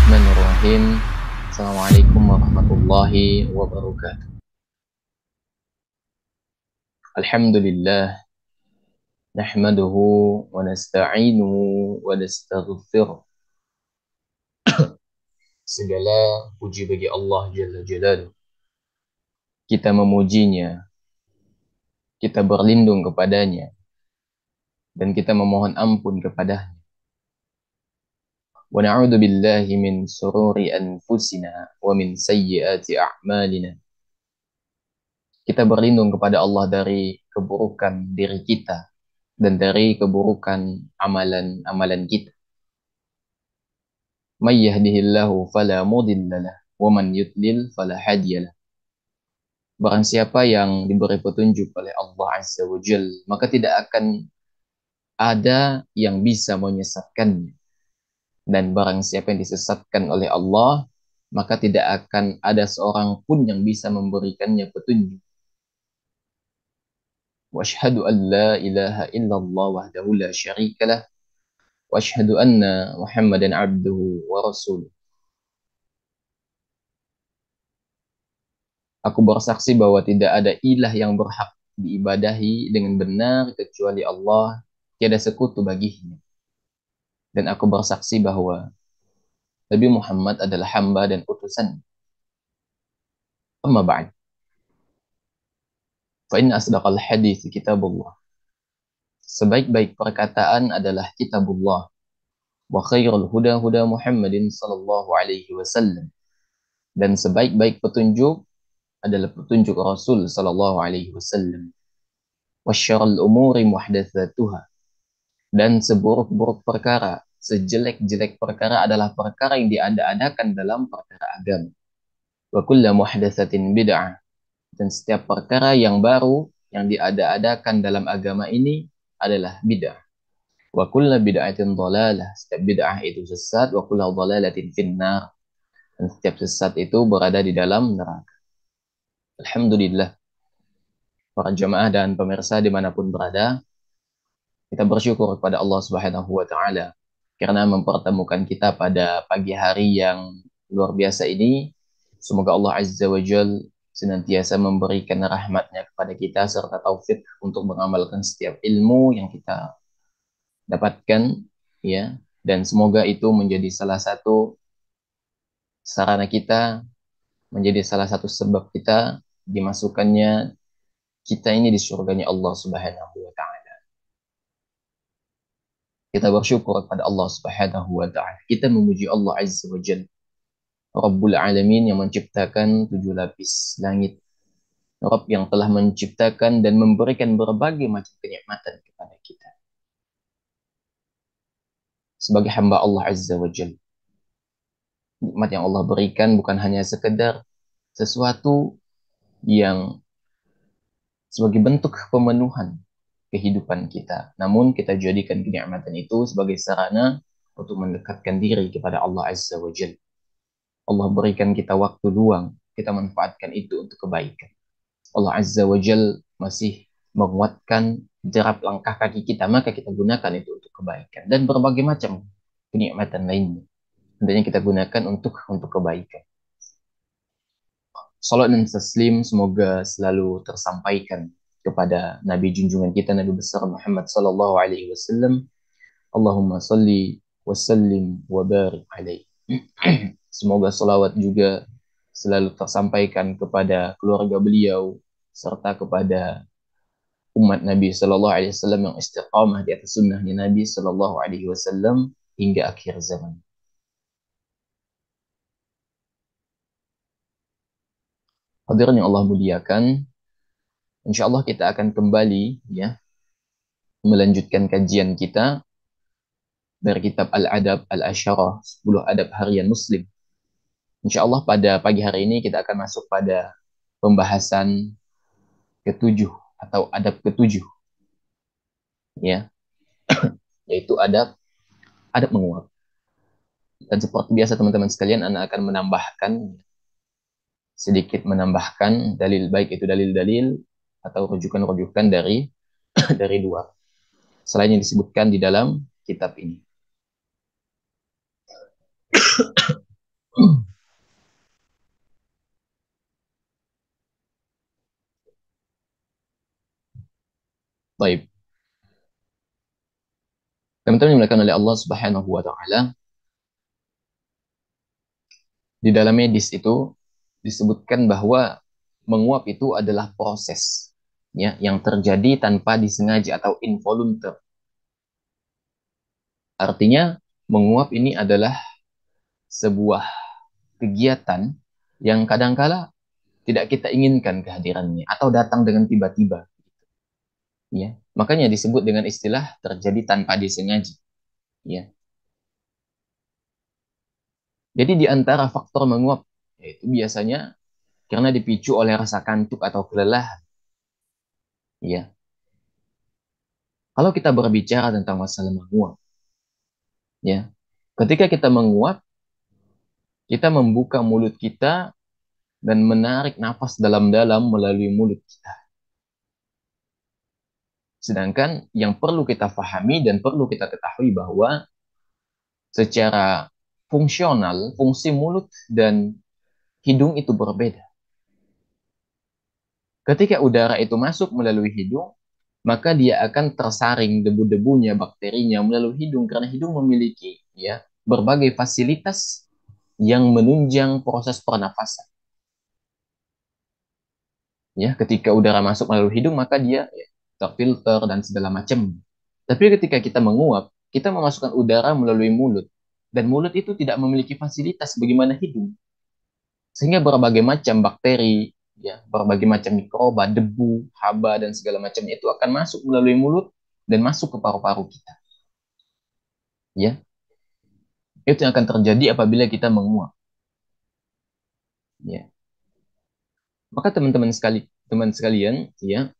Bismillahirrahmanirrahim. Assalamualaikum warahmatullahi wabarakatuh. Alhamdulillah, nahmaduhu wa nasta'inuhu wa nastaghfiruh. Segala puji bagi Allah Jalla Jalaluh. Kita memujinya, kita berlindung kepadanya, dan kita memohon ampun kepadanya. Wa na'udzu billahi min sururi anfusina wa min sayyiati a'malina. Kita berlindung kepada Allah dari keburukan diri kita dan dari keburukan amalan-amalan kita. May yahdihillahu fala mudhillalah wa man yudlil fala hadiyalah. Barang siapa yang diberi petunjuk oleh Allah Azza wa Jal, maka tidak akan ada yang bisa menyesatkannya. Dan barang siapa yang disesatkan oleh Allah, maka tidak akan ada seorang pun yang bisa memberikannya petunjuk. Wa asyhadu an la ilaha illallah wahdahu la syarikalah wa asyhadu anna Muhammadan abduhu wa rasuluh. Aku bersaksi bahwa tidak ada ilah yang berhak diibadahi dengan benar kecuali Allah, tiada sekutu baginya. Dan aku bersaksi bahwa Nabi Muhammad adalah hamba dan utusan. Amma ba'd. Fa inna asdaqal hadits kitabullah. Sebaik-baik perkataan adalah kitabullah. Wa khairul huda huda Muhammadin sallallahu alaihi wasallam. Dan sebaik-baik petunjuk adalah petunjuk Rasul sallallahu alaihi wasallam. Wa syarrul umuri muhdatsatuha. Dan seburuk-buruk perkara, sejelek-jelek perkara adalah perkara yang diada-adakan dalam perkara agama. Wa kullu muhdatsatin bid'ah. Dan setiap perkara yang baru yang diada-adakan dalam agama ini adalah bid'ah. Wa kullu bid'atin dhalalah. Setiap bid'ah itu sesat, wa kullu dhalalatin finnar. Dan setiap sesat itu berada di dalam neraka. Alhamdulillah, para jamaah dan pemirsa dimanapun berada, kita bersyukur kepada Allah Subhanahu wa taala karena mempertemukan kita pada pagi hari yang luar biasa ini. Semoga Allah Azza wa Jal senantiasa memberikan rahmatnya kepada kita serta taufik untuk mengamalkan setiap ilmu yang kita dapatkan, ya, dan semoga itu menjadi salah satu sarana kita, menjadi salah satu sebab kita dimasukkannya kita ini di surganya Allah Subhanahu wa taala. Kita bersyukur kepada Allah Subhanahu wa taala. Kita memuji Allah Azza wa Jalla, Rabbul Alamin, yang menciptakan 7 lapis langit. Rabb yang telah menciptakan dan memberikan berbagai macam kenikmatan kepada kita. Sebagai hamba Allah Azza wa Jalla, nikmat yang Allah berikan bukan hanya sekedar sesuatu yang sebagai bentuk pemenuhan kehidupan kita, namun kita jadikan kenikmatan itu sebagai sarana untuk mendekatkan diri kepada Allah Azza wa Jalla. Allah berikan kita waktu luang, kita manfaatkan itu untuk kebaikan. Allah Azza wa Jal masih menguatkan derap langkah kaki kita, maka kita gunakan itu untuk kebaikan. Dan berbagai macam kenikmatan lainnya, hendaknya kita gunakan untuk kebaikan. Salat dan taslim semoga selalu tersampaikan kepada Nabi junjungan kita, Nabi besar Muhammad sallallahu alaihi wasallam. Allahumma salli wa sallim wa barik alaihi. Semoga salawat juga selalu tersampaikan kepada keluarga beliau serta kepada umat Nabi Sallallahu Alaihi Wasallam yang istiqamah di atas sunnahnya Nabi Sallallahu Alaihi Wasallam hingga akhir zaman. Hadirin yang Allah muliakan, insya Allah kita akan kembali, ya, melanjutkan kajian kita dari kitab Al-Adab Al-Asyarah, 10 adab harian Muslim. Insya Allah pada pagi hari ini kita akan masuk pada pembahasan ketujuh atau adab ketujuh, ya, yaitu adab adab menguap. Dan seperti biasa teman-teman sekalian, Anda akan menambahkan dalil, baik itu dalil-dalil atau rujukan-rujukan dari dari luar selain yang disebutkan di dalam kitab ini. Baik, teman-teman dimuliakan oleh Allah Subhanahu wa taala, di dalam medis itu disebutkan bahwa menguap itu adalah proses ya yang terjadi tanpa disengaja atau involuntar. Artinya menguap ini adalah sebuah kegiatan yang kadangkala tidak kita inginkan kehadirannya atau datang dengan tiba-tiba ya. Makanya disebut dengan istilah terjadi tanpa disengaja ya. Jadi di antara faktor menguap yaitu biasanya karena dipicu oleh rasa kantuk atau kelelahan ya. Kalau kita berbicara tentang masalah menguap ya, ketika kita menguap, kita membuka mulut kita dan menarik nafas dalam-dalam melalui mulut kita. Sedangkan yang perlu kita pahami dan perlu kita ketahui bahwa secara fungsional, fungsi mulut dan hidung itu berbeda. Ketika udara itu masuk melalui hidung, maka dia akan tersaring debu-debunya, bakterinya melalui hidung karena hidung memiliki ya berbagai fasilitas yang menunjang proses pernafasan. Ya, ketika udara masuk melalui hidung maka dia ya, terfilter dan segala macam. Tapi ketika kita menguap, kita memasukkan udara melalui mulut dan mulut itu tidak memiliki fasilitas bagaimana hidung. Sehingga berbagai macam bakteri, ya, berbagai macam mikroba, debu, haba dan segala macamnya itu akan masuk melalui mulut dan masuk ke paru-paru kita. Ya, itu yang akan terjadi apabila kita menguap. Ya, maka teman sekalian, ya,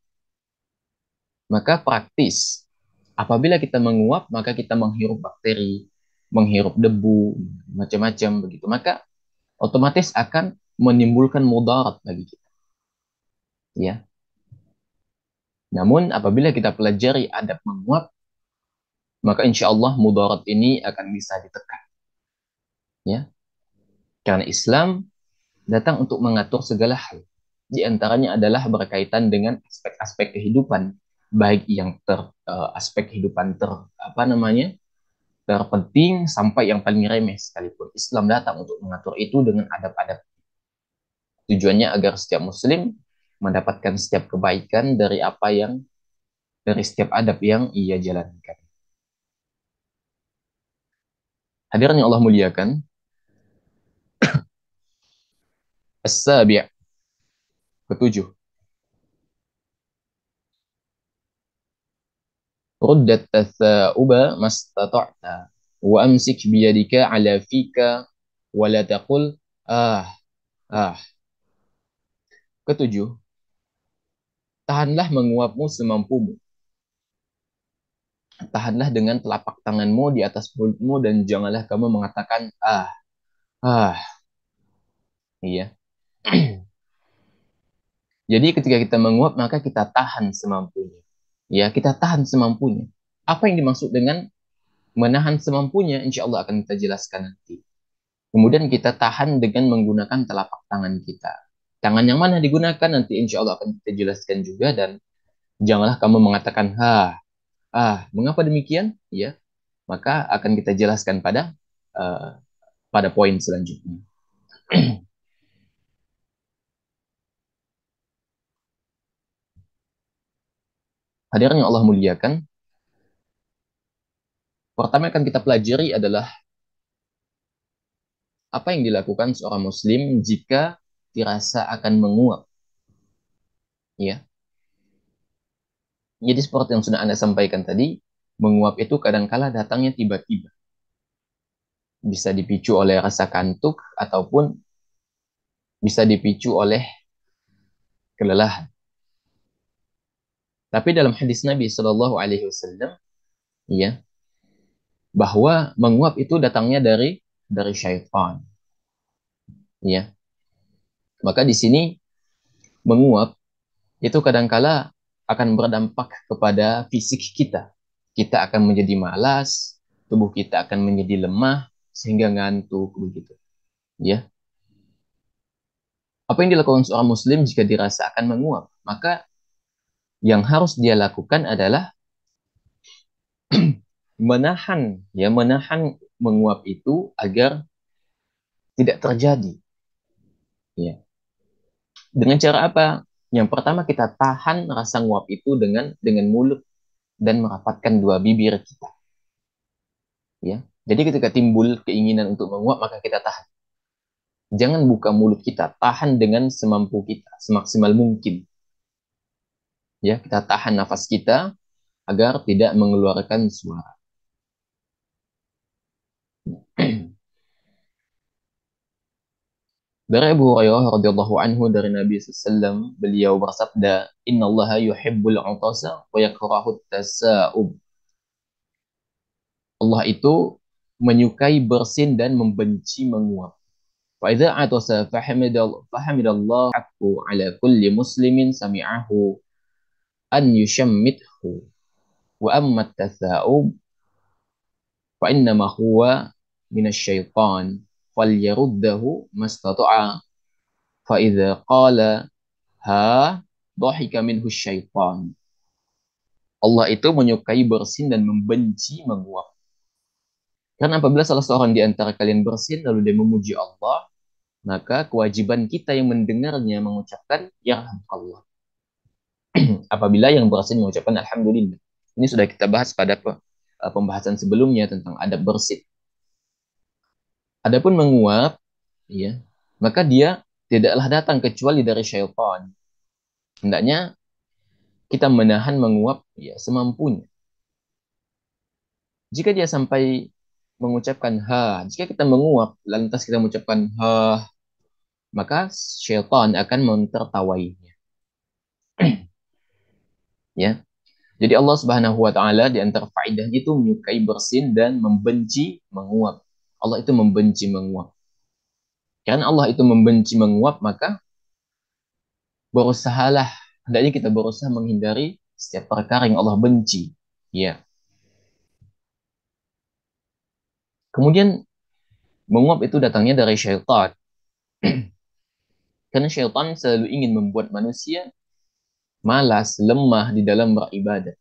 maka praktis. Apabila kita menguap, maka kita menghirup bakteri, menghirup debu, macam-macam begitu. Maka otomatis akan menimbulkan mudarat bagi kita. Ya. Namun apabila kita pelajari adab menguap, maka insya Allah mudarat ini akan bisa ditekan. Ya. Karena Islam datang untuk mengatur segala hal. Di antaranya adalah berkaitan dengan aspek-aspek kehidupan, baik yang aspek kehidupan apa namanya terpenting sampai yang paling remeh sekalipun. Islam datang untuk mengatur itu dengan adab-adab. Tujuannya agar setiap muslim mendapatkan setiap kebaikan dari setiap adab yang ia jalankan. Hadirin yang Allah muliakan, as-sabi' ketujuh. Ruddat tatha'uba mastata'ta wa amsik biyadika ala fika wa la taqul ah ah. Ketujuh, tahanlah menguapmu semampumu. Tahanlah dengan telapak tanganmu di atas mulutmu dan janganlah kamu mengatakan ah. Iya. Jadi ketika kita menguap maka kita tahan semampunya. Ya, kita tahan semampunya. Apa yang dimaksud dengan menahan semampunya? Insya Allah akan kita jelaskan nanti. Kemudian kita tahan dengan menggunakan telapak tangan kita. Tangan yang mana digunakan nanti insya Allah akan kita jelaskan juga dan janganlah kamu mengatakan mengapa demikian? Ya, maka akan kita jelaskan uh, pada poin selanjutnya. Hadirin yang Allah muliakan, pertama yang akan kita pelajari adalah apa yang dilakukan seorang muslim jika dirasa akan menguap. Ya, jadi seperti yang sudah Anda sampaikan tadi, menguap itu kadangkala datangnya tiba-tiba. Bisa dipicu oleh rasa kantuk ataupun bisa dipicu oleh kelelahan. Tapi dalam hadis Nabi Shallallahu Alaihi Wasallam, ya, bahwa menguap itu datangnya dari syaitan. Ya, maka di sini menguap itu kadangkala akan berdampak kepada fisik kita. Kita akan menjadi malas, tubuh kita akan menjadi lemah sehingga ngantuk begitu. Ya, apa yang dilakukan seorang muslim jika dirasa akan menguap? Maka Yang harus dia lakukan adalah menahan, ya menahan menguap itu agar tidak terjadi. Ya. Dengan cara apa? Yang pertama kita tahan rasa nguap itu dengan mulut dan merapatkan dua bibir kita. Ya. Jadi ketika timbul keinginan untuk menguap maka kita tahan. Jangan buka mulut kita, tahan dengan semampu kita, semaksimal mungkin. Ya, kita tahan nafas kita agar tidak mengeluarkan suara. Dari Abu Hurairah radhiyallahu anhu dari Nabi SAW, beliau bersabda, Inna Allah yuhibbul utasa wa yakrahu tasa'ub. Allah itu menyukai bersin dan membenci menguap. Fa idza atasa fahamidallah haqqu ala kulli muslimin sami'ahu an yushammithu wa amma tasa'ub fa innama huwa minasyaitan falyaruddahu mastata'a fa idza qala ha dhahika minhu syaitan. Allah itu menyukai bersin dan membenci menguap. Karena apabila salah seorang di antara kalian bersin lalu dia memuji Allah, maka kewajiban kita yang mendengarnya mengucapkan yarhamkallah. Apabila yang bersin mengucapkan alhamdulillah. Ini sudah kita bahas pada pembahasan sebelumnya tentang adab bersin. Adapun menguap, ya, maka dia tidaklah datang kecuali dari syaitan. Hendaknya kita menahan menguap ya semampunya. Jika dia sampai mengucapkan ha, jika kita menguap lantas kita mengucapkan ha, maka syaitan akan mentertawainya. Ya. Jadi Allah Subhanahu wa taala di antara faedahnya itu menyukai bersin dan membenci menguap. Allah itu membenci menguap. Karena Allah itu membenci menguap, maka berusahalah hendaknya kita berusaha menghindari setiap perkara yang Allah benci. Ya. Kemudian menguap itu datangnya dari syaitan. Karena syaitan selalu ingin membuat manusia malas, lemah di dalam beribadah.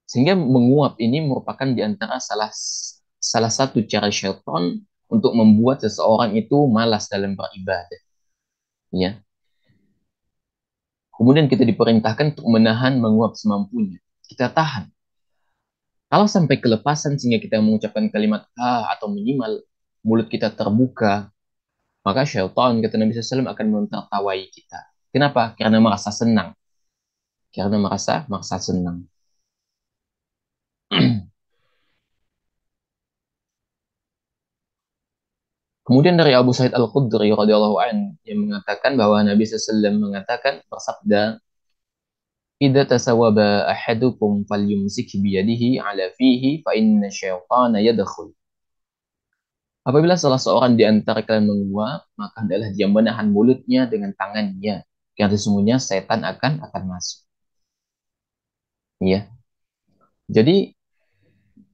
Sehingga menguap ini merupakan di antara salah satu cara syaitan untuk membuat seseorang itu malas dalam beribadah. Ya. Kemudian kita diperintahkan untuk menahan menguap semampunya. Kita tahan. Kalau sampai kelepasan sehingga kita mengucapkan kalimat atau minimal mulut kita terbuka, maka syaitan, kata Nabi SAW, akan menertawai kita. Kenapa? Karena merasa senang. Karena merasa senang. Kemudian dari Abu Sa'id Al-Khudri radhiyallahu an yang mengatakan bahwa Nabi SAW mengatakan bersabda, "Idza tasawwaba ahadukum falyumsik biyadihi ala fihi fa inna syaitana yadkhul." Apabila salah seorang di antara kalian menguap, maka hendaklah dia menahan mulutnya dengan tangannya, karena sesungguhnya setan akan masuk. Ya. Jadi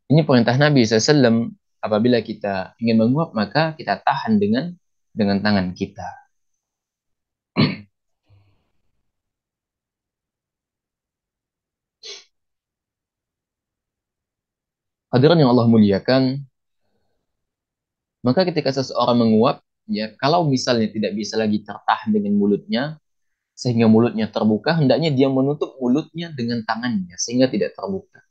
ini perintah Nabi SAW. Apabila kita ingin menguap, maka kita tahan dengan tangan kita. Hadirin yang Allah muliakan, maka ketika seseorang menguap, ya kalau misalnya tidak bisa lagi tertahan dengan mulutnya, sehingga mulutnya terbuka, hendaknya dia menutup mulutnya dengan tangannya, sehingga tidak terbuka.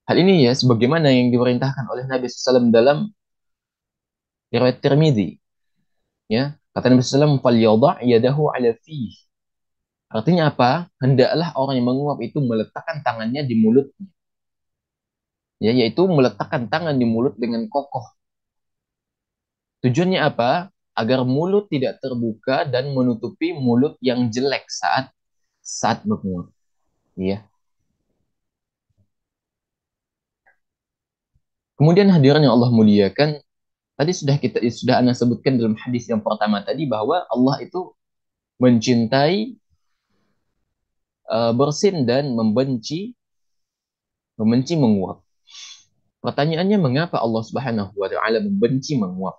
Hal ini ya, sebagaimana yang diperintahkan oleh Nabi SAW dalam riwayat Tirmidzi. Ya, kata Nabi SAW, "Falyadha' yadahu ala fih." Artinya apa? Hendaklah orang yang menguap itu meletakkan tangannya di mulutnya. Ya, yaitu meletakkan tangan di mulut dengan kokoh. Tujuannya apa? Agar mulut tidak terbuka dan menutupi mulut yang jelek saat menguap. Ya. Kemudian hadirin yang Allah muliakan, tadi sudah Anda sebutkan dalam hadis yang pertama tadi bahwa Allah itu mencintai bersin dan membenci menguap. Pertanyaannya mengapa Allah Subhanahu wa taala membenci menguap?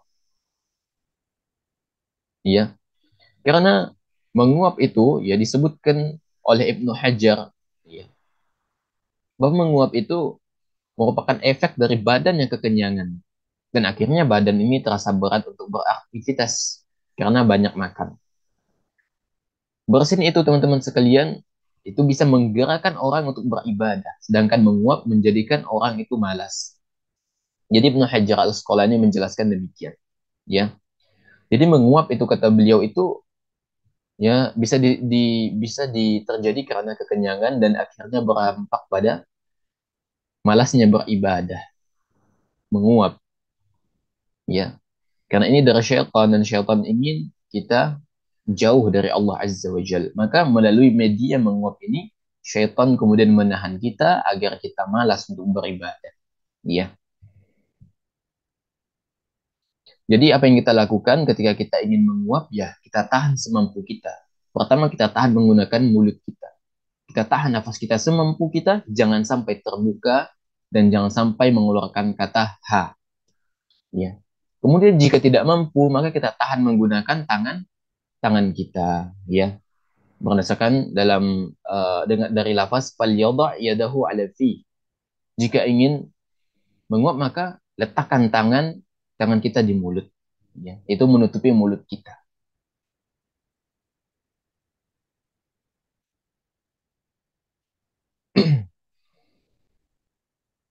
Ya, karena menguap itu ya disebutkan oleh Ibnu Hajar, ya, bahwa menguap itu merupakan efek dari badan yang kekenyangan. Dan akhirnya badan ini terasa berat untuk beraktivitas karena banyak makan. Bersin itu teman-teman sekalian, itu bisa menggerakkan orang untuk beribadah. Sedangkan menguap menjadikan orang itu malas. Jadi Ibnu Hajar al-Asqalani menjelaskan demikian. Ya, jadi menguap itu kata beliau itu ya bisa terjadi karena kekenyangan dan akhirnya berdampak pada malasnya beribadah. Menguap, ya. Karena ini dari syaitan dan syaitan ingin kita jauh dari Allah Azza wa Jal. Maka melalui media menguap ini, syaitan kemudian menahan kita agar kita malas untuk beribadah. Ya. Jadi apa yang kita lakukan ketika kita ingin menguap, ya kita tahan semampu kita. Pertama kita tahan menggunakan mulut kita. Kita tahan nafas kita semampu kita, jangan sampai terbuka dan jangan sampai mengeluarkan kata ha. Ya. Kemudian jika tidak mampu, maka kita tahan menggunakan tangan kita, ya. Berdasarkan dalam dengan dari lafaz fal yadha yadahu ala fi. Jika ingin menguap maka letakkan tangan kita di mulut, ya. Itu menutupi mulut kita.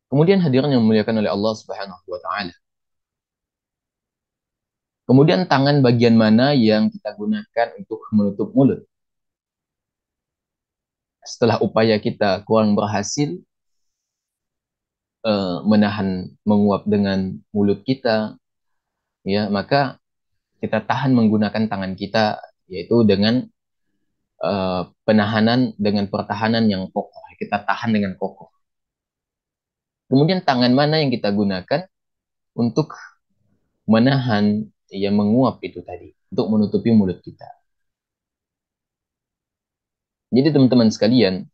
Kemudian hadirin yang memuliakan oleh Allah Subhanahu wa taala. Kemudian tangan bagian mana yang kita gunakan untuk menutup mulut? Setelah upaya kita kurang berhasil menahan menguap dengan mulut kita, ya, maka kita tahan menggunakan tangan kita, yaitu dengan penahanan dengan pertahanan yang kokoh. Kita tahan dengan kokoh. Kemudian tangan mana yang kita gunakan untuk menahan yang menguap itu tadi, untuk menutupi mulut kita. Jadi teman-teman sekalian,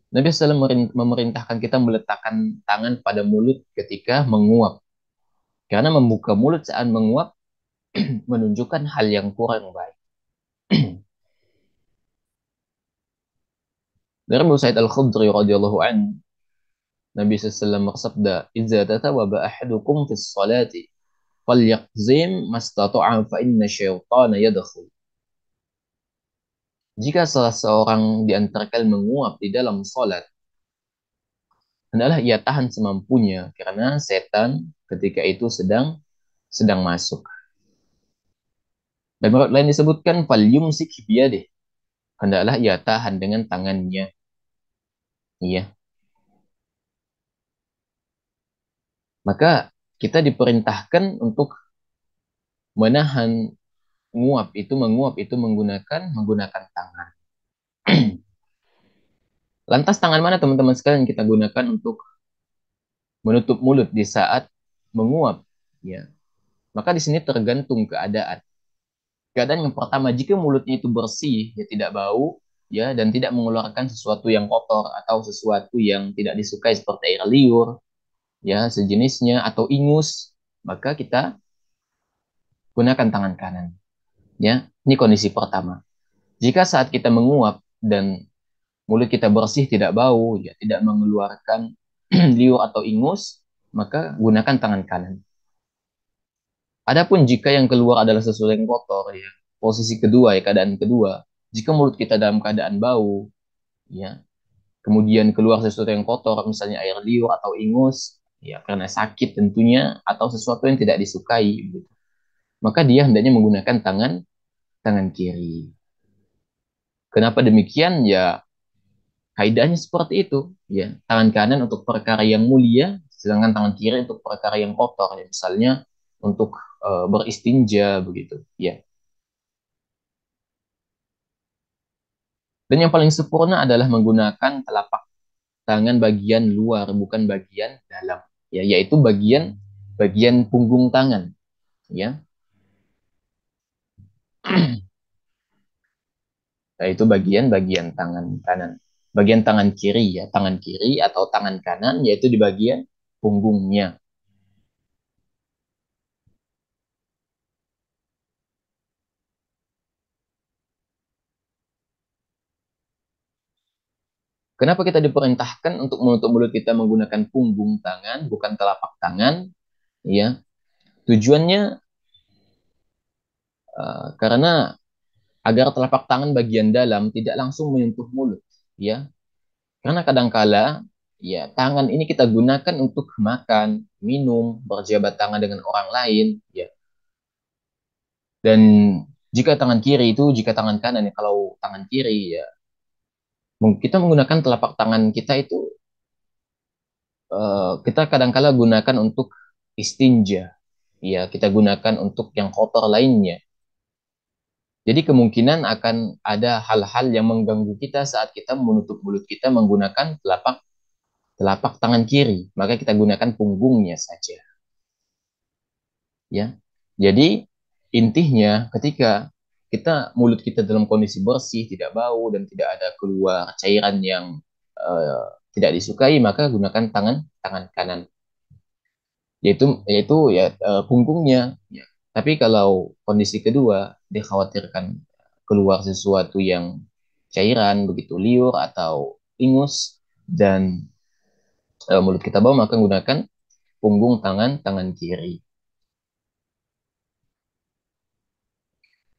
Nabi SAW memerintahkan kita meletakkan tangan pada mulut ketika menguap. Karena membuka mulut saat menguap menunjukkan hal yang kurang baik. Dari Abu Sa'id Al-Khudri radhiyallahu anhu, Nabi SAW bersabda, "Idza tatawaba ahadukum fi sholati, falyaqzim mastata'a fa inna syaitana yadkhul." Jika salah seorang di antara kalian menguap di dalam salat, hendaklah ia tahan semampunya karena setan ketika itu sedang masuk. Dan menurut lain disebutkan falyumsik biyadih, hendaklah ia tahan dengan tangannya. Iya. Maka kita diperintahkan untuk menahan menguap itu menggunakan tangan. Lantas tangan mana teman-teman sekalian kita gunakan untuk menutup mulut di saat menguap? Ya, maka di sini tergantung keadaan. Keadaan yang pertama, jika mulutnya itu bersih, ya tidak bau, ya dan tidak mengeluarkan sesuatu yang kotor atau sesuatu yang tidak disukai seperti air liur, ya sejenisnya atau ingus, maka kita gunakan tangan kanan. Ya, ini kondisi pertama. Jika saat kita menguap dan mulut kita bersih, tidak bau, ya tidak mengeluarkan liur atau ingus, maka gunakan tangan kanan. Adapun jika yang keluar adalah sesuatu yang kotor, ya posisi kedua, ya keadaan kedua, jika mulut kita dalam keadaan bau, ya kemudian keluar sesuatu yang kotor, misalnya air liur atau ingus, ya karena sakit tentunya atau sesuatu yang tidak disukai, gitu, maka dia hendaknya menggunakan tangan kiri. Kenapa demikian? Ya kaidahnya seperti itu, ya. Tangan kanan untuk perkara yang mulia, sedangkan tangan kiri untuk perkara yang kotor, ya. Misalnya untuk beristinja begitu, ya. Dan yang paling sempurna adalah menggunakan telapak tangan bagian luar, bukan bagian dalam, ya, yaitu bagian bagian punggung tangan, ya. Yaitu bagian-bagian tangan kanan. Bagian tangan kiri, ya, tangan kiri atau tangan kanan yaitu di bagian punggungnya. Kenapa kita diperintahkan untuk menutup mulut kita menggunakan punggung tangan, bukan telapak tangan? Ya, tujuannya karena agar telapak tangan bagian dalam tidak langsung menyentuh mulut. Ya, karena kadangkala ya tangan ini kita gunakan untuk makan, minum, berjabat tangan dengan orang lain. Ya, dan jika tangan kiri itu, jika tangan kanan ya, kalau tangan kiri ya kita menggunakan telapak tangan kita itu kita kadangkala gunakan untuk istinja. Ya, kita gunakan untuk yang kotor lainnya. Jadi kemungkinan akan ada hal-hal yang mengganggu kita saat kita menutup mulut kita menggunakan telapak telapak tangan kiri. Maka kita gunakan punggungnya saja. Ya. Jadi intinya ketika mulut kita dalam kondisi bersih, tidak bau dan tidak ada keluar cairan yang tidak disukai, maka gunakan tangan tangan kanan. Yaitu ya punggungnya. Ya. Tapi kalau kondisi kedua dikhawatirkan keluar sesuatu yang cairan begitu liur atau ingus dan mulut kita bau, maka gunakan punggung tangan tangan kiri.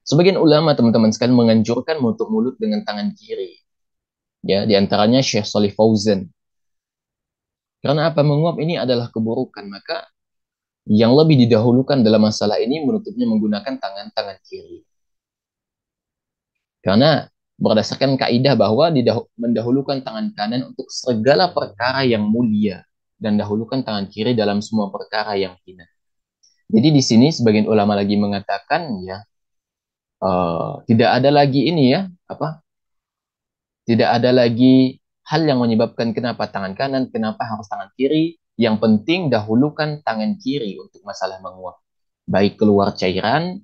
Sebagian ulama teman-teman sekalian menganjurkan menutup mulut dengan tangan kiri. Ya, diantaranya Syekh Salih Fauzan. Karena apa, menguap ini adalah keburukan, maka yang lebih didahulukan dalam masalah ini menutupnya menggunakan tangan tangan kiri. Karena berdasarkan kaidah bahwa mendahulukan tangan kanan untuk segala perkara yang mulia dan dahulukan tangan kiri dalam semua perkara yang hina. Jadi di sini sebagian ulama lagi mengatakan ya tidak ada lagi ini ya apa? Tidak ada lagi hal yang menyebabkan kenapa tangan kanan, kenapa harus tangan kiri. Yang penting dahulukan tangan kiri untuk masalah menguap. Baik keluar cairan,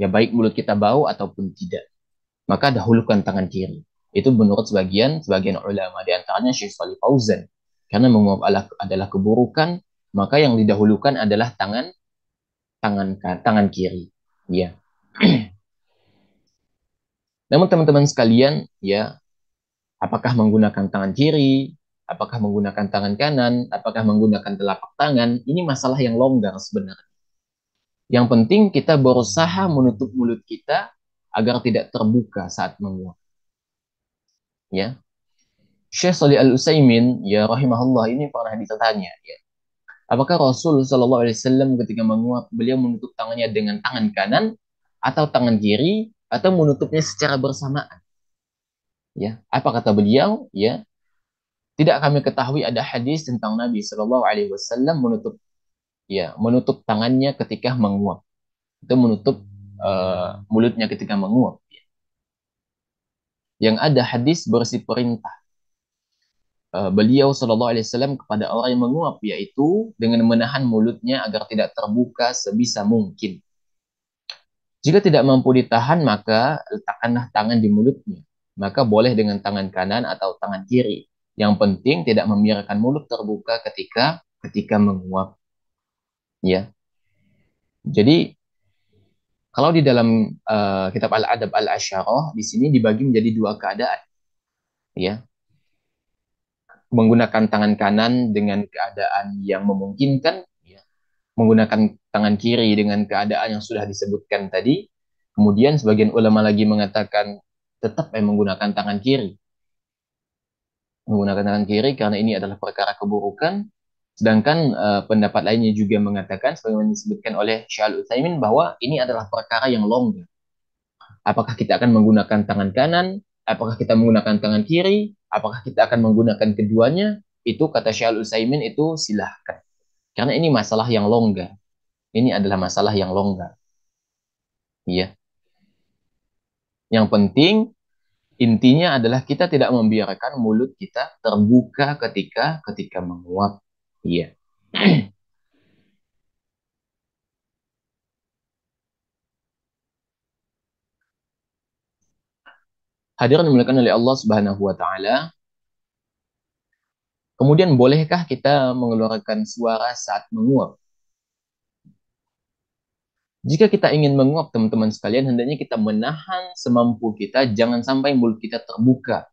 ya baik mulut kita bau ataupun tidak. Maka dahulukan tangan kiri. Itu menurut sebagian sebagian ulama, di antaranya Syekh Shalih Fauzan. Karena menguap adalah keburukan, maka yang didahulukan adalah tangan kiri. Ya. Namun teman-teman sekalian, ya, apakah menggunakan tangan kiri, apakah menggunakan tangan kanan, apakah menggunakan telapak tangan, ini masalah yang longgar sebenarnya. Yang penting kita berusaha menutup mulut kita agar tidak terbuka saat menguap. Ya, Syekh Shalih Al Utsaimin ya rahimahullah ini pernah ditanya ya, apakah Rasul Shallallahu Alaihi Wasallam ketika menguap beliau menutup tangannya dengan tangan kanan atau tangan kiri atau menutupnya secara bersamaan? Ya, apa kata beliau? Ya, tidak kami ketahui ada hadis tentang Nabi Shallallahu Alaihi Wasallam menutup tangannya ketika menguap, itu menutup mulutnya ketika menguap. Yang ada hadis bersih perintah beliau Shallallahu Alaihi Wasallam kepada orang yang menguap, yaitu dengan menahan mulutnya agar tidak terbuka sebisa mungkin. Jika tidak mampu ditahan, maka letakkanlah tangan di mulutnya. Maka boleh dengan tangan kanan atau tangan kiri. Yang penting tidak membiarkan mulut terbuka ketika menguap. Ya, jadi kalau di dalam kitab Al-Adab Al-Asyarah di sini dibagi menjadi dua keadaan. Ya, menggunakan tangan kanan dengan keadaan yang memungkinkan, ya, menggunakan tangan kiri dengan keadaan yang sudah disebutkan tadi. Kemudian sebagian ulama lagi mengatakan tetap menggunakan tangan kiri. Menggunakan tangan kiri karena ini adalah perkara keburukan. Sedangkan pendapat lainnya juga mengatakan, sebagaimana disebutkan oleh Syaikhul Utsaimin, bahwa ini adalah perkara yang longgar. Apakah kita akan menggunakan tangan kanan? Apakah kita menggunakan tangan kiri? Apakah kita akan menggunakan keduanya? Itu kata Syaikhul Utsaimin itu silahkan. Karena ini masalah yang longgar. Ini adalah masalah yang longgar. Iya. Yang penting intinya adalah kita tidak membiarkan mulut kita terbuka ketika ketika menguap. Iya. Hadirin dimuliakan oleh Allah Subhanahu wa taala. Kemudian bolehkah kita mengeluarkan suara saat menguap? Jika kita ingin menguap, teman-teman sekalian, hendaknya kita menahan semampu kita, jangan sampai mulut kita terbuka.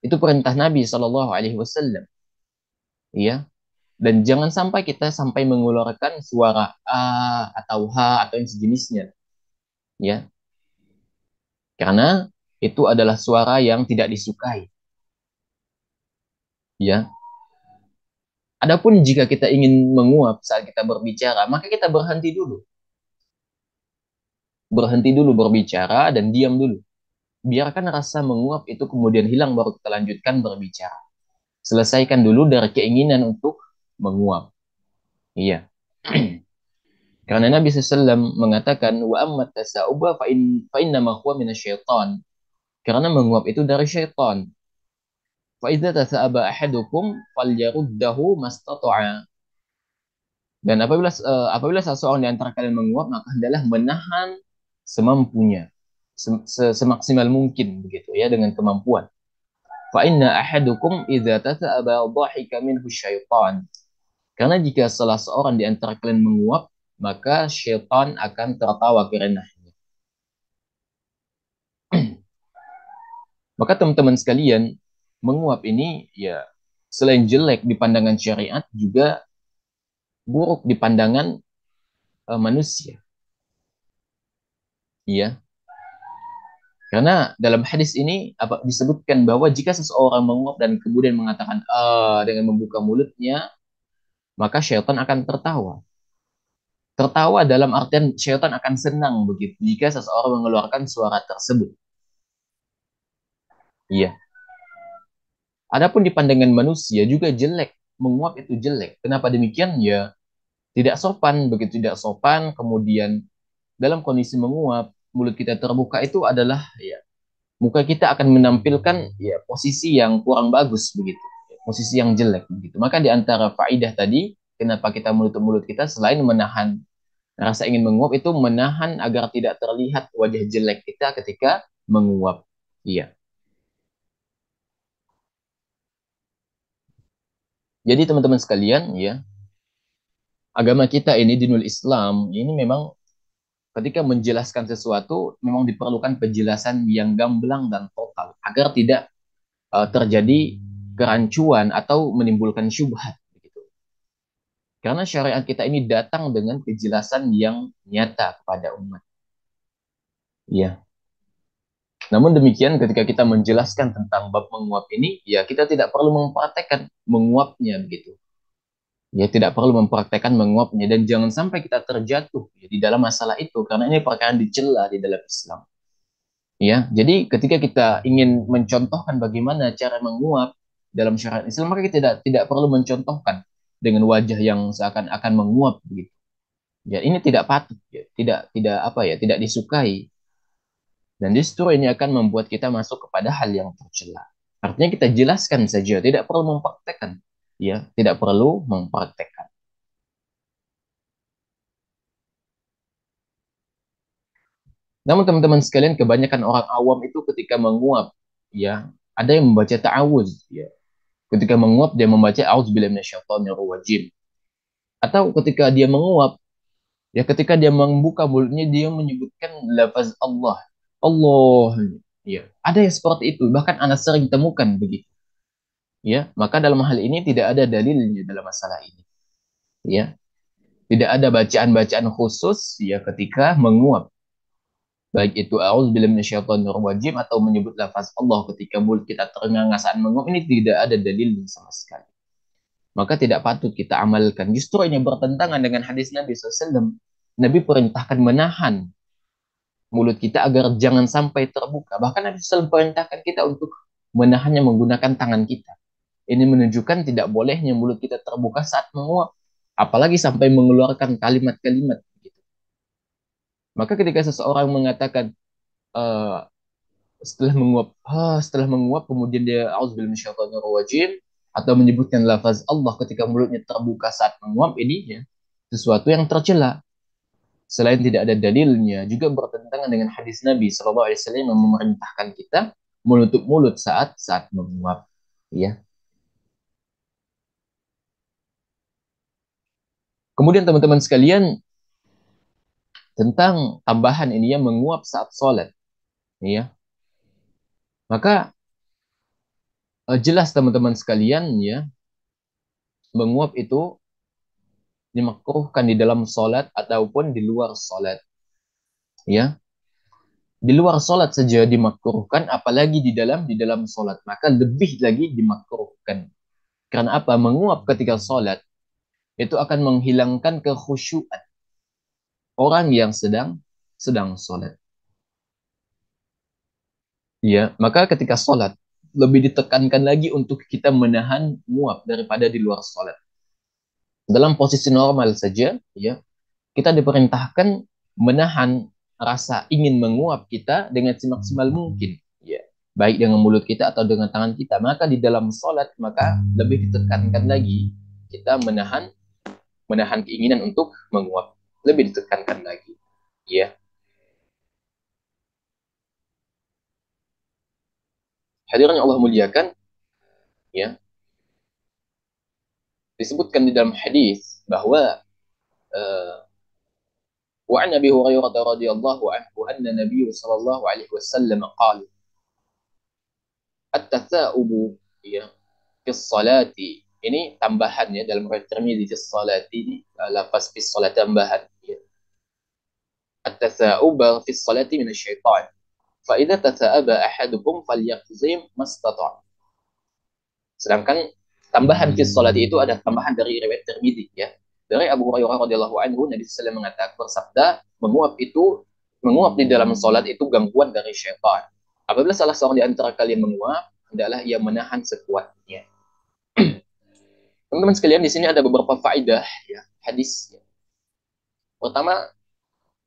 Itu perintah Nabi Shallallahu Alaihi Wasallam. Ya, dan jangan sampai kita sampai mengeluarkan suara a atau h atau yang sejenisnya. Ya, karena itu adalah suara yang tidak disukai. Ya, adapun jika kita ingin menguap saat kita berbicara, maka kita berhenti dulu. Berhenti dulu berbicara dan diam dulu. Biarkan rasa menguap itu kemudian hilang baru kita lanjutkan berbicara. Selesaikan dulu dari keinginan untuk menguap. Iya. Karena Nabi SAW mengatakan wa amma tasauba fa inna ma huwa minasyaitan. Karena menguap itu dari syaitan. Fa idza tasaba ahadukum falyaruddahu mastata'a. Dan apabila seseorang di antara kalian menguap, maka hendaklah menahan semampunya, semaksimal mungkin begitu ya dengan kemampuan. Fa inna ahadukum idza tata'aba dhahika minhu syaitan. Karena jika salah seorang di antara kalian menguap, maka syaitan akan tertawa kerenahnya. Maka teman-teman sekalian, menguap ini ya selain jelek di pandangan syariat juga buruk di pandangan manusia. Iya, karena dalam hadis ini disebutkan bahwa jika seseorang menguap dan kemudian mengatakan dengan membuka mulutnya, maka syaitan akan tertawa. Tertawa dalam artian syaitan akan senang begitu jika seseorang mengeluarkan suara tersebut. Iya. Adapun di pandangan manusia juga jelek, menguap itu jelek. Kenapa demikian? Ya, tidak sopan, begitu tidak sopan. Kemudian dalam kondisi menguap, mulut kita terbuka itu adalah ya, muka kita akan menampilkan ya posisi yang kurang bagus begitu, posisi yang jelek begitu. Maka di antara faidah tadi, kenapa kita menutup mulut kita selain menahan rasa ingin menguap itu menahan agar tidak terlihat wajah jelek kita ketika menguap. Iya. Jadi teman-teman sekalian, ya, agama kita ini dinul Islam ini memang ketika menjelaskan sesuatu memang diperlukan penjelasan yang gamblang dan total agar tidak terjadi kerancuan atau menimbulkan syubhat begitu. Karena syariat kita ini datang dengan kejelasan yang nyata kepada umat. Ya. Namun demikian ketika kita menjelaskan tentang bab menguap ini, ya kita tidak perlu mempraktekkan menguapnya begitu. Ya tidak perlu mempraktekkan menguapnya dan jangan sampai kita terjatuh ya, di dalam masalah itu karena ini perkara dicela di dalam Islam. Ya, jadi ketika kita ingin mencontohkan bagaimana cara menguap dalam syariat Islam, maka kita tidak perlu mencontohkan dengan wajah yang seakan-akan menguap begitu. Ya, ini tidak patut, ya. Tidak apa ya, tidak disukai. Dan justru ini akan membuat kita masuk kepada hal yang tercela. Artinya kita jelaskan saja, tidak perlu mempraktekkan. Ya, tidak perlu mempraktekkan. Namun teman-teman sekalian, kebanyakan orang awam itu ketika menguap, ya, ada yang membaca ta'awuz, ya. Ketika menguap dia membaca auzubillahi minasyaitonirrajim. Atau ketika dia menguap, ya ketika dia membuka mulutnya dia menyebutkan lafaz Allah. Allah. Ya, ada yang seperti itu, bahkan anak sering temukan begitu. Ya, maka dalam hal ini tidak ada dalilnya dalam masalah ini. Ya, tidak ada bacaan-bacaan khusus ya ketika menguap. Baik itu auzubillahi minasyaitonirrajim atau menyebut lafaz Allah ketika mulut kita terengah saat menguap ini tidak ada dalilnya sama sekali. Maka tidak patut kita amalkan. Justru ini bertentangan dengan hadis Nabi SAW. Nabi perintahkan menahan mulut kita agar jangan sampai terbuka. Bahkan Nabi SAW perintahkan kita untuk menahannya menggunakan tangan kita. Ini menunjukkan tidak bolehnya mulut kita terbuka saat menguap. Apalagi sampai mengeluarkan kalimat-kalimat. Maka ketika seseorang mengatakan uh, setelah menguap kemudian dia auzubillahi atau menyebutkan lafaz Allah ketika mulutnya terbuka saat menguap ini ya sesuatu yang tercela selain tidak ada dalilnya juga bertentangan dengan hadis Nabi Shallallahu Alaihi Wasallam yang memerintahkan kita menutup mulut saat saat menguap ya. Kemudian teman-teman sekalian tentang tambahan ini ya menguap saat sholat ya, maka Jelas teman-teman sekalian ya, menguap itu dimakruhkan di dalam sholat ataupun di luar sholat. Ya, di luar sholat saja dimakruhkan, apalagi di dalam sholat, maka lebih lagi dimakruhkan. Karena apa? Menguap ketika sholat itu akan menghilangkan kekhusyuan orang yang sedang sholat. Ya, maka ketika sholat lebih ditekankan lagi untuk kita menahan muap daripada di luar sholat. Dalam posisi normal saja, ya, kita diperintahkan menahan rasa ingin menguap kita dengan semaksimal mungkin, ya, baik dengan mulut kita atau dengan tangan kita. Maka di dalam sholat maka lebih ditekankan lagi kita menahan menahan keinginan untuk menguap, lebih ditekankan lagi, ya. Hadirin yang Allah muliakan, ya, disebutkan di dalam hadis bahwa وعن أبي هريرة رضي الله عنه أن النبي صلى الله عليه وسلم قال التثاؤب ya fi salati, ini tambahan ya dalam riwayat Tirmidzi fi salati ini lafaz fi salat tambahan ya. At-tatha'uba fi salati min asy-syaitan fa idza tatha'aba ahadukum falyaqzim mastata'. Sedangkan tambahan fi salati itu ada tambahan dari riwayat Tirmidzi ya. Dari Abu Hurairah radhiyallahu anhu, Nabi sallallahu alaihi wasallam mengatakan, bersabda, menguap di dalam salat itu gangguan dari syaitan. Apabila salah seorang di antara kalian menguap, hendaklah ia menahan sekuatnya. Teman-teman sekalian, di sini ada beberapa faedah ya, hadis. Pertama,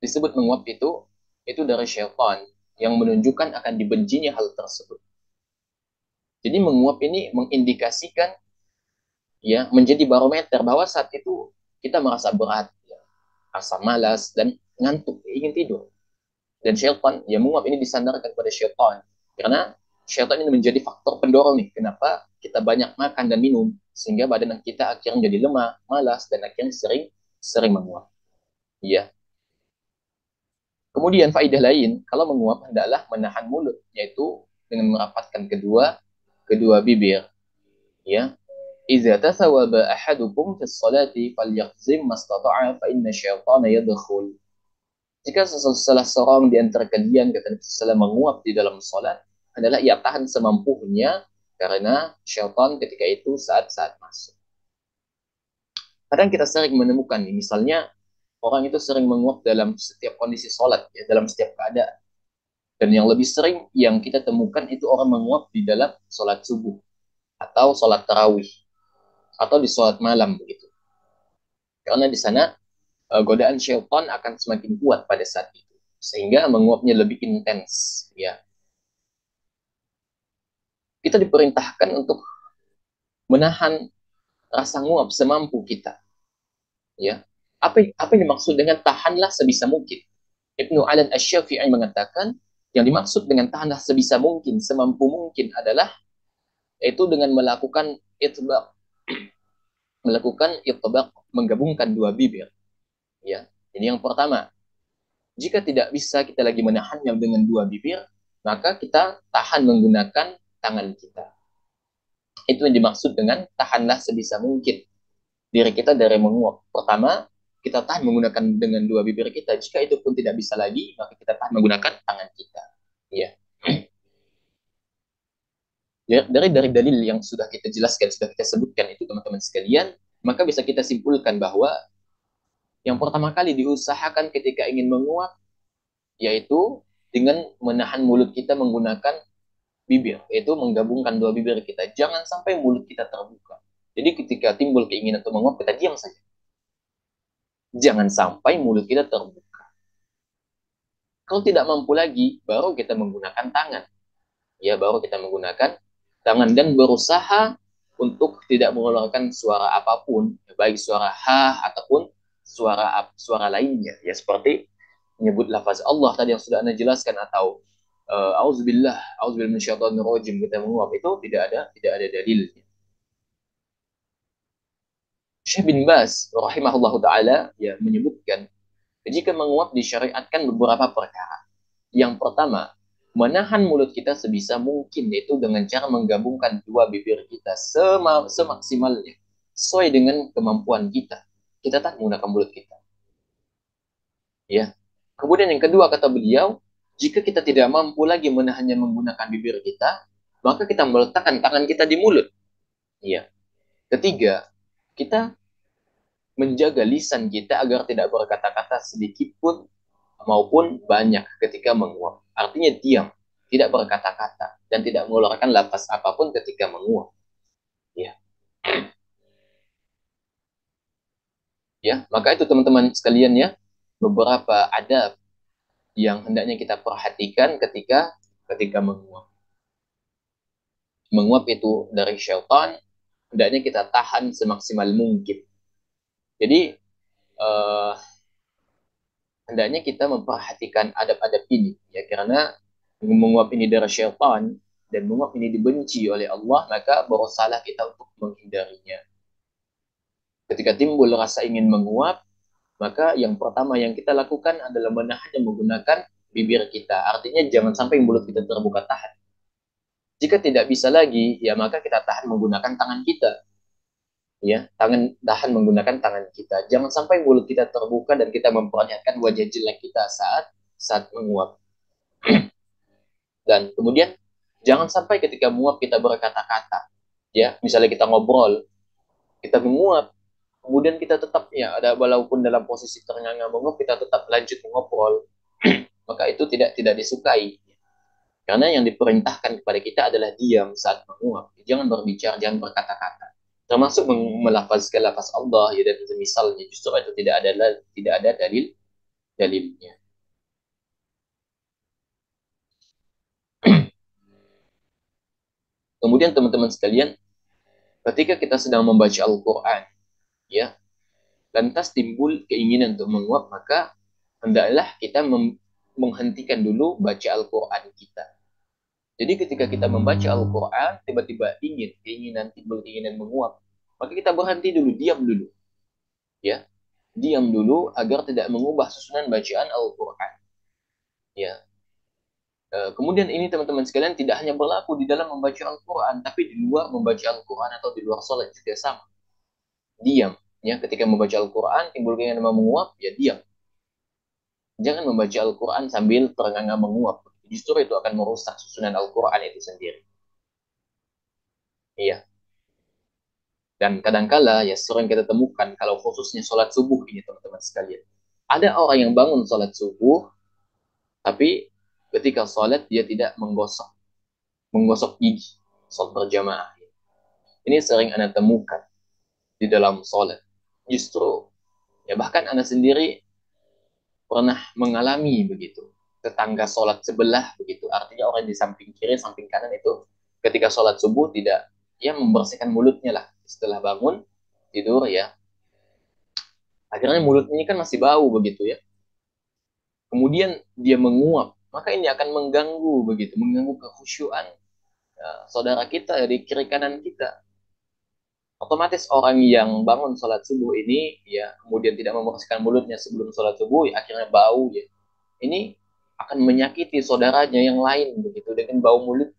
disebut menguap itu dari syaitan yang menunjukkan akan dibencinya hal tersebut. Jadi menguap ini mengindikasikan ya, menjadi barometer bahwa saat itu kita merasa berat, ya, rasa malas dan ngantuk, ingin tidur. Dan syaitan, ya, menguap ini disandarkan kepada syaitan. Karena syaitan ini menjadi faktor pendorong nih, kenapa kita banyak makan dan minum, sehingga badan kita akhirnya menjadi lemah, malas, dan akhirnya sering sering menguap. Iya. Kemudian faedah lain, kalau menguap hendaklah menahan mulut, yaitu dengan merapatkan kedua kedua bibir. Ya, idza tasawaba ahadukum fi sholati falyaqzim mastata'a fa inna syaitana yadkhul. Jika salah seorang di antara kalian, kata Nabi sallallahu, menguap di dalam salat, adalah ia tahan semampunya karena syaitan ketika itu saat-saat masuk. Kadang kita sering menemukan nih, misalnya orang itu sering menguap dalam setiap kondisi salat, ya, dalam setiap keadaan. Dan yang lebih sering yang kita temukan itu orang menguap di dalam salat subuh atau salat tarawih atau di salat malam begitu. Karena di sana godaan syaitan akan semakin kuat pada saat itu, sehingga menguapnya lebih intens, ya. Kita diperintahkan untuk menahan rasa nguap semampu kita, ya. Apa yang dimaksud dengan tahanlah sebisa mungkin? Ibnu Alan Asy-Syafi'i mengatakan yang dimaksud dengan tahanlah sebisa mungkin, semampu mungkin adalah itu dengan melakukan itbaq, menggabungkan dua bibir, ya. Ini yang pertama. Jika tidak bisa kita lagi menahannya dengan dua bibir, maka kita tahan menggunakan tangan kita. Itu yang dimaksud dengan tahanlah sebisa mungkin diri kita dari menguap. Pertama, kita tahan menggunakan dengan dua bibir kita. Jika itu pun tidak bisa lagi, maka kita tahan menggunakan tangan kita. Ya. Dari dalil yang sudah kita jelaskan, sudah kita sebutkan itu teman-teman sekalian, maka bisa kita simpulkan bahwa yang pertama kali diusahakan ketika ingin menguap yaitu dengan menahan mulut kita menggunakan bibir, yaitu menggabungkan dua bibir kita. Jangan sampai mulut kita terbuka. Jadi ketika timbul keinginan untuk menguap, kita diam saja. Jangan sampai mulut kita terbuka. Kalau tidak mampu lagi, baru kita menggunakan tangan. Ya, baru kita menggunakan tangan dan berusaha untuk tidak mengeluarkan suara apapun, baik suara ha ataupun suara lainnya. Ya, seperti menyebut lafaz Allah tadi yang sudah Anda jelaskan, atau auzubillah, auzubillahi minasyaitonir rajim, kita menguap, itu tidak ada dalilnya. Syekh bin Baz rahimahullahu taala ya menyebutkan jika menguap disyariatkan beberapa perkara. Yang pertama, menahan mulut kita sebisa mungkin, yaitu dengan cara menggabungkan dua bibir kita semaksimalnya sesuai dengan kemampuan kita. Kita tak menggunakan mulut kita, ya. Kemudian yang kedua kata beliau, jika kita tidak mampu lagi menahannya menggunakan bibir kita, maka kita meletakkan tangan kita di mulut, ya. Ketiga, kita menjaga lisan kita agar tidak berkata-kata sedikit pun maupun banyak ketika menguap. Artinya diam, tidak berkata-kata dan tidak mengeluarkan lafaz apapun ketika menguap. Ya, ya. Maka itu teman-teman sekalian ya, beberapa adab yang hendaknya kita perhatikan ketika menguap. Menguap itu dari syaitan, hendaknya kita tahan semaksimal mungkin. Jadi eh, hendaknya kita memperhatikan adab-adab ini ya, karena menguap ini dari syaitan dan menguap ini dibenci oleh Allah, maka berusahalah kita untuk menghindarinya. Ketika timbul rasa ingin menguap, maka yang pertama yang kita lakukan adalah menahannya menggunakan bibir kita. Artinya jangan sampai mulut kita terbuka tahan. Jika tidak bisa lagi, ya maka kita tahan menggunakan tangan kita. Ya, tahan menggunakan tangan kita. Jangan sampai mulut kita terbuka dan kita memperlihatkan wajah jelek kita saat saat menguap. Dan kemudian jangan sampai ketika menguap kita berkata-kata. Ya, misalnya kita ngobrol, kita menguap, kemudian kita tetap ya ada walaupun dalam posisi ternganga menguap kita tetap lanjut mengobrol, maka itu tidak disukai, karena yang diperintahkan kepada kita adalah diam saat menguap, jangan berbicara, jangan berkata-kata, termasuk melafazkan lafaz Allah ya, dan misalnya justru itu tidak ada dalilnya. Kemudian teman-teman sekalian, ketika kita sedang membaca Al-Quran ya, lantas timbul keinginan untuk menguap, maka hendaklah kita menghentikan dulu baca Al-Quran kita. Jadi ketika kita membaca Al-Quran, tiba-tiba timbul keinginan menguap, maka kita berhenti dulu, diam dulu, ya, diam dulu agar tidak mengubah susunan bacaan Al-Quran. Ya, kemudian ini teman-teman sekalian tidak hanya berlaku di dalam membaca Al-Quran, tapi di luar membaca Al-Quran atau di luar sholat juga sama. Diam, ya, ketika membaca Al-Quran timbul keinginan menguap, ya diam. Jangan membaca Al-Quran sambil terengah-engah menguap. Justru itu akan merusak susunan Al-Quran itu sendiri. Iya. Dan kadangkala ya sering kita temukan kalau khususnya sholat subuh ini teman-teman sekalian. Ada orang yang bangun sholat subuh, tapi ketika sholat dia tidak menggosok gigi, sholat berjamaah. Ini sering Anda temukan di dalam sholat. Justru, ya bahkan Anda sendiri pernah mengalami begitu. Tetangga sholat sebelah begitu. Artinya orang di samping kiri, samping kanan itu ketika sholat subuh tidak, ya membersihkan mulutnya lah. Setelah bangun, tidur ya. Akhirnya mulutnya kan masih bau begitu ya. Kemudian dia menguap. Maka ini akan mengganggu begitu. Mengganggu kekhusyuan saudara kita di kiri kanan kita. Otomatis orang yang bangun sholat subuh ini ya kemudian tidak membersihkan mulutnya sebelum sholat subuh ya, akhirnya bau ya, ini akan menyakiti saudaranya yang lain begitu dengan bau mulut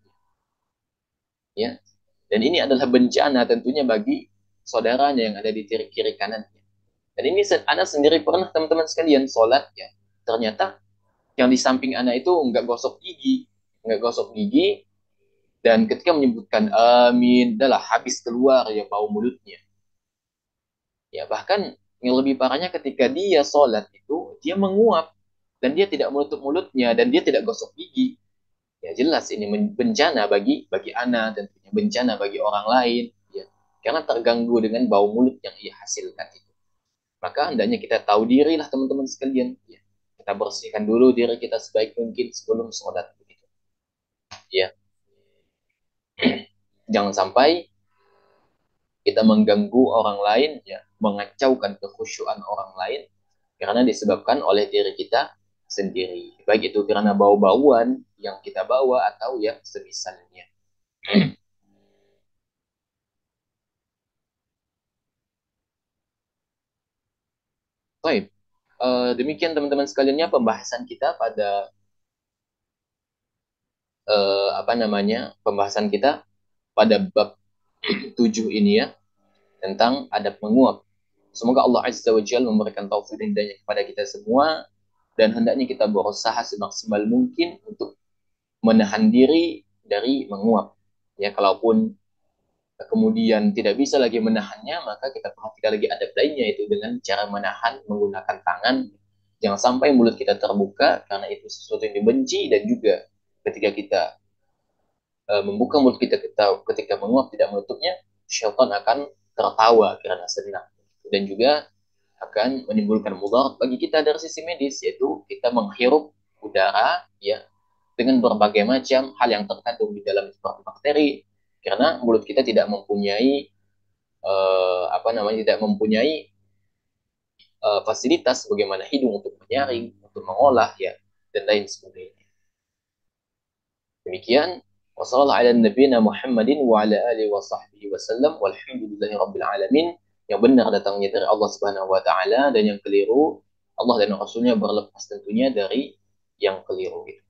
ya, dan ini adalah bencana tentunya bagi saudaranya yang ada di kiri kanannya. Dan ini anak sendiri pernah teman-teman sekalian sholat ya, ternyata yang di samping anak itu nggak gosok gigi, dan ketika menyebutkan amin adalah habis keluar ya bau mulutnya. Ya bahkan yang lebih parahnya ketika dia sholat itu dia menguap dan dia tidak menutup mulutnya dan dia tidak gosok gigi. Ya jelas ini bencana bagi anak, dan bencana bagi orang lain ya, karena terganggu dengan bau mulut yang ia hasilkan itu. Maka hendaknya kita tahu diri lah teman-teman sekalian ya. Kita bersihkan dulu diri kita sebaik mungkin sebelum sholat begitu. Ya, jangan sampai kita mengganggu orang lain ya, mengacaukan kekhusyuan orang lain karena disebabkan oleh diri kita sendiri. Baik itu karena bau-bauan yang kita bawa atau yang semisalnya. Baik, demikian teman-teman sekaliannya pembahasan kita pada apa namanya pembahasan kita pada bab 7 ini ya, tentang adab menguap. Semoga Allah Azza wa Jalla memberikan taufik dan hidayah kepada kita semua, dan hendaknya kita berusaha semaksimal mungkin untuk menahan diri dari menguap. Ya, kalaupun kemudian tidak bisa lagi menahannya, maka kita perhatikan lagi adab lainnya, itu dengan cara menahan menggunakan tangan. Jangan sampai mulut kita terbuka, karena itu sesuatu yang dibenci, dan juga ketika kita membuka mulut kita ketika menguap tidak menutupnya, syaitan akan tertawa karena senang, dan juga akan menimbulkan mudarat bagi kita dari sisi medis, yaitu kita menghirup udara ya dengan berbagai macam hal yang terkandung di dalam seperti bakteri, karena mulut kita tidak mempunyai apa namanya tidak mempunyai fasilitas bagaimana hidung untuk menyaring, untuk mengolah ya, dan lain sebagainya. Demikian, wassalamualaikum Yang benar datangnya dari Allah Subhanahu wa taala, dan yang keliru Allah dan Rasulnya berlepas tentunya dari yang keliru itu.